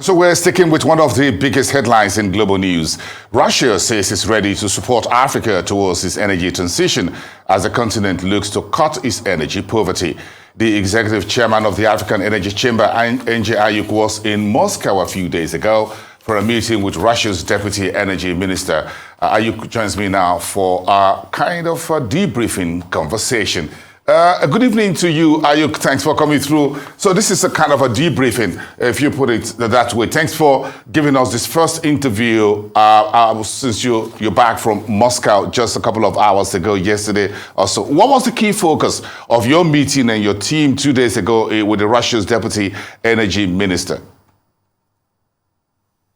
So we're sticking with one of the biggest headlines in global news. Russia says it's ready to support Africa towards its energy transition as the continent looks to cut its energy poverty. The executive chairman of the African Energy Chamber, Ayuk, was in Moscow a few days ago for a meeting with Russia's deputy energy minister. Ayuk joins me now for a kind of a debriefing conversation. Good evening to you, Ayuk. Thanks for coming through. So this is a kind of a debriefing, if you put it that way. Thanks for giving us this first interview since you're back from Moscow just a couple of hours ago, yesterday or so. What was the key focus of your meeting and your team 2 days ago with the Russia's deputy energy minister?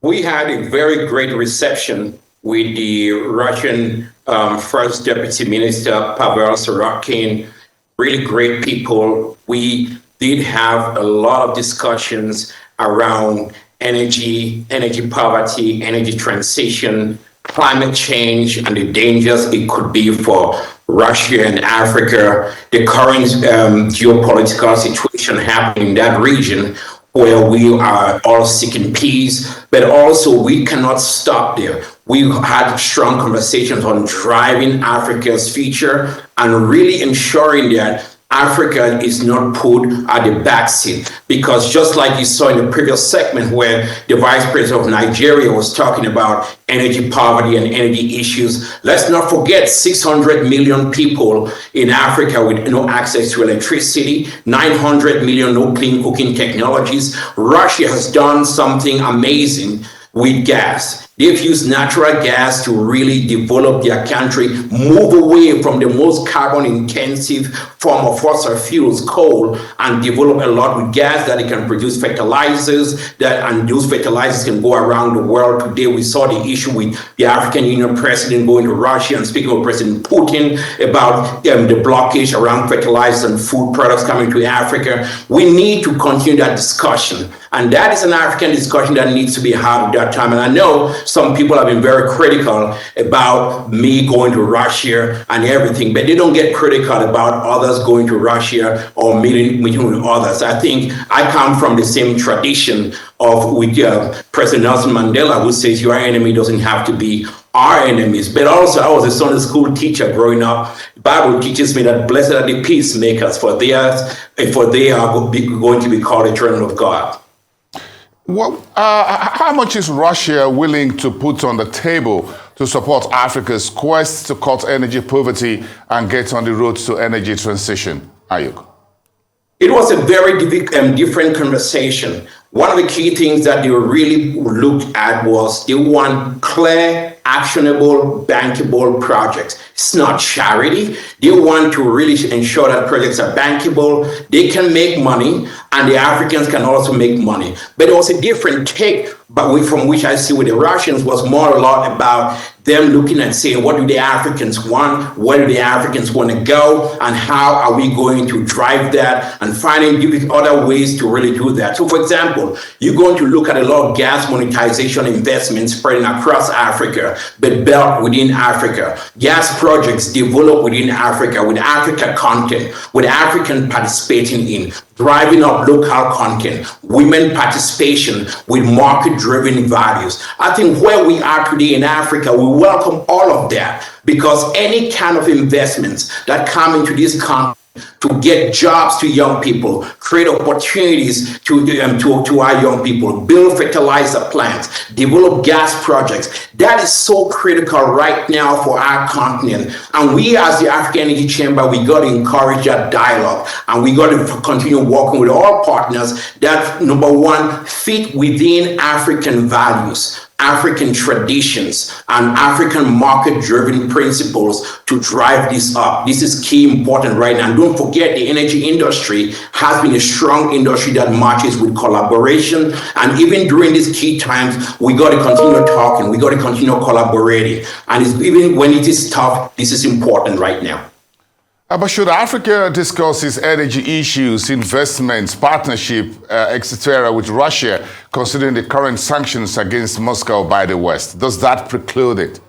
We had a very great reception with the Russian First Deputy Minister, Pavel Sorokin. Really great people. We did have a lot of discussions around energy poverty, energy transition, climate change, and the dangers it could be for Russia and Africa, the current geopolitical situation happening in that region, where we are all seeking peace, but also we cannot stop there. We had strong conversations on driving Africa's future and really ensuring that Africa is not put at the back seat, because just like you saw in the previous segment where the Vice President of Nigeria was talking about energy poverty and energy issues, let's not forget 600 million people in Africa with no access to electricity, 900 million no clean cooking technologies. Russia has done something amazing with gas. They've used natural gas to really develop their country, move away from the most carbon-intensive form of fossil fuels, coal, and develop a lot with gas that it can produce fertilizers, and those fertilizers can go around the world. Today, we saw the issue with the African Union president going to Russia and speaking with President Putin about the blockage around fertilizers and food products coming to Africa. We need to continue that discussion. And that is an African discussion that needs to be had at that time. And I know some people have been very critical about me going to Russia and everything, but they don't get critical about others going to Russia or meeting with others. I think I come from the same tradition with President Nelson Mandela, who says your enemy doesn't have to be our enemies. But also, I was a Sunday school teacher growing up. The Bible teaches me that blessed are the peacemakers, for they are going to be called the children of God. Well, how much is Russia willing to put on the table to support Africa's quest to cut energy poverty and get on the road to energy transition, Ayuk? It was a very different conversation. One of the key things that they really looked at was they want clear, actionable, bankable projects. It's not charity. They want to really ensure that projects are bankable, they can make money, and the Africans can also make money. But it was a different take, but from which I see with the Russians was more a lot about them looking and saying, what do the Africans want? Where do the Africans want to go? And how are we going to drive that? And finding other ways to really do that. So, for example, you're going to look at a lot of gas monetization investments spreading across Africa, but built within Africa. Gas projects developed within Africa, with Africa content, with African participating in, driving up local content, women participation with market-driven values. I think where we are today in Africa, we welcome all of that, because any kind of investments that come into this continent to get jobs to young people, create opportunities to our young people, build fertilizer plants, develop gas projects. That is so critical right now for our continent. And we as the African Energy Chamber, we got to encourage that dialogue, and we got to continue working with all partners that, number one, fit within African values, African traditions, and African market-driven principles to drive this up. This is key important right now. And don't forget, the energy industry has been a strong industry that marches with collaboration. And even during these key times, we got to continue talking. We got to continue collaborating. And even when it is tough, this is important right now. But should Africa discuss its energy issues, investments, partnership, etc. with Russia, considering the current sanctions against Moscow by the West? Does that preclude it?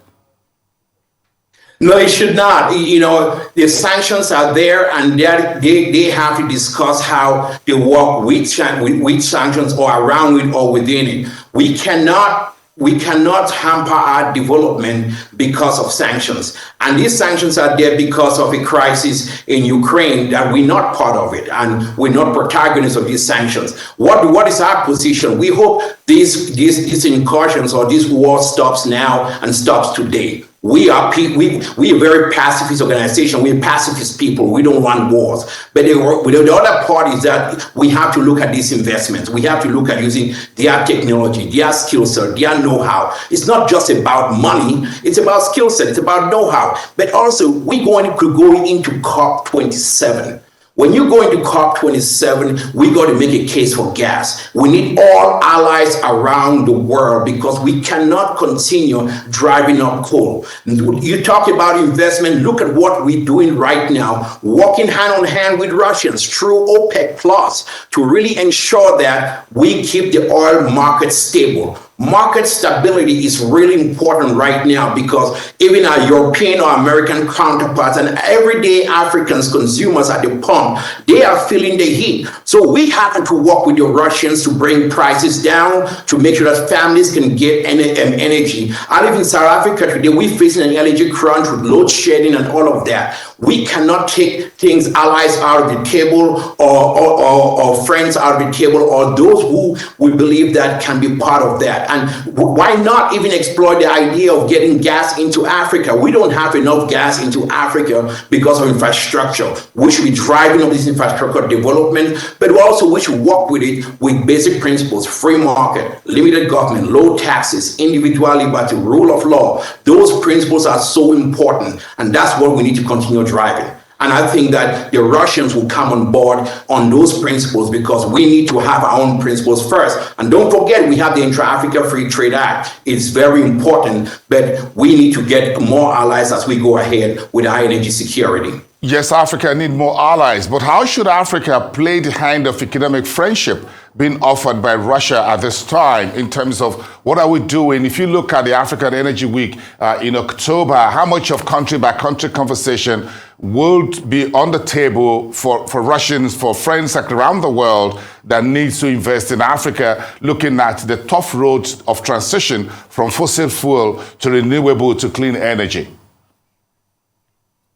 No, it should not. The sanctions are there, and they have to discuss how they work with sanctions or around it or within it. We cannot hamper our development because of sanctions. And these sanctions are there because of a crisis in Ukraine that we're not part of it, and we're not protagonists of these sanctions. What is our position? We hope these incursions or this war stops now and stops today. We are a very pacifist organization. We're pacifist people. We don't want wars. But the other part is that we have to look at these investments. We have to look at using their technology, their skill set, their know-how. It's not just about money. It's about skill set. It's about know-how. But also, we're going to go into COP27. When you go into COP27, we got to make a case for gas. We need all allies around the world because we cannot continue driving up coal. You talk about investment. Look at what we're doing right now, working hand in hand with Russians through OPEC Plus to really ensure that we keep the oil market stable. Market stability is really important right now because even our European or American counterparts and everyday Africans consumers at the pump, they are feeling the heat. So we have to work with the Russians to bring prices down, to make sure that families can get energy. I live in South Africa today. We're facing an energy crunch with load shedding and all of that. We cannot take things, allies out of the table or friends out of the table or those who we believe that can be part of that. And why not even explore the idea of getting gas into Africa? We don't have enough gas into Africa because of infrastructure. We should be driving up this infrastructure development, but also we should work with it with basic principles: free market, limited government, low taxes, individual liberty, rule of law. Those principles are so important, and that's what we need to continue driving. And I think that the Russians will come on board on those principles because we need to have our own principles first. And don't forget, we have the Intra-Africa Free Trade Act. It's very important, but we need to get more allies as we go ahead with our energy security. Yes, Africa needs more allies, but how should Africa play the hand of economic friendship being offered by Russia at this time in terms of what are we doing? If you look at the African Energy Week in October, how much of country-by-country conversation would be on the table for Russians, for friends around the world that needs to invest in Africa, looking at the tough roads of transition from fossil fuel to renewable to clean energy?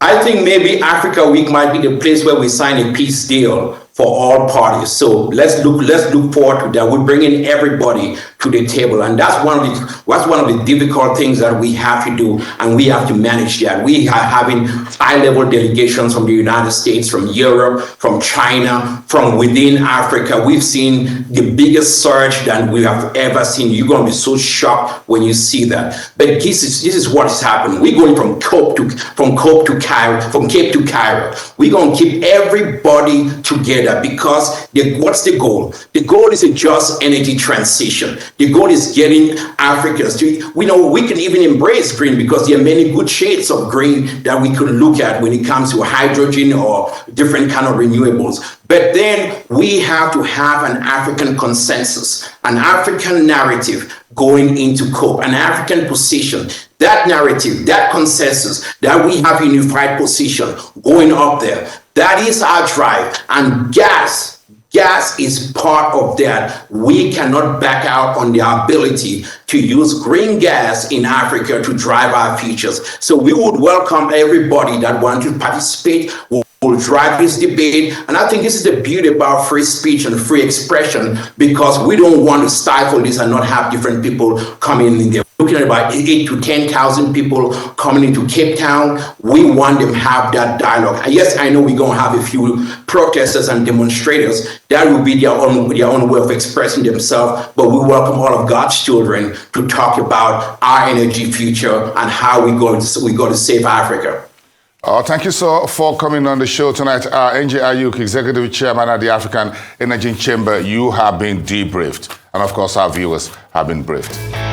I think maybe Africa Week might be the place where we sign a peace deal for all parties. So let's look forward to that. We're bringing everybody to the table, and that's one of the difficult things that we have to do, and we have to manage that. We are having high-level delegations from the United States, from Europe, from China, from within Africa. We've seen the biggest surge that we have ever seen. You're going to be so shocked when you see that. But this is what is happening. We're going from Cape to Cairo. We're going to keep everybody together. Because what's the goal? The goal is a just energy transition. The goal is getting Africans to, we can even embrace green because there are many good shades of green that we could look at when it comes to hydrogen or different kind of renewables. But then we have to have an African consensus, an African narrative going into COP, an African position. That narrative, that consensus, that we have a unified position going up there. That is our drive. And gas is part of that. We cannot back out on the ability to use green gas in Africa to drive our futures. So we would welcome everybody that wants to participate. Will drive this debate. And I think this is the beauty about free speech and free expression, because we don't want to stifle this and not have different people coming in there. Looking at about 8,000 to 10,000 people coming into Cape Town. We want them to have that dialogue. And yes, I know we're going to have a few protesters and demonstrators. That will be their own way of expressing themselves. But we welcome all of God's children to talk about our energy future and how we're going to save Africa. Thank you so for coming on the show tonight. NJ Ayuk, Executive Chairman at the African Energy Chamber, you have been debriefed. And of course, our viewers have been briefed.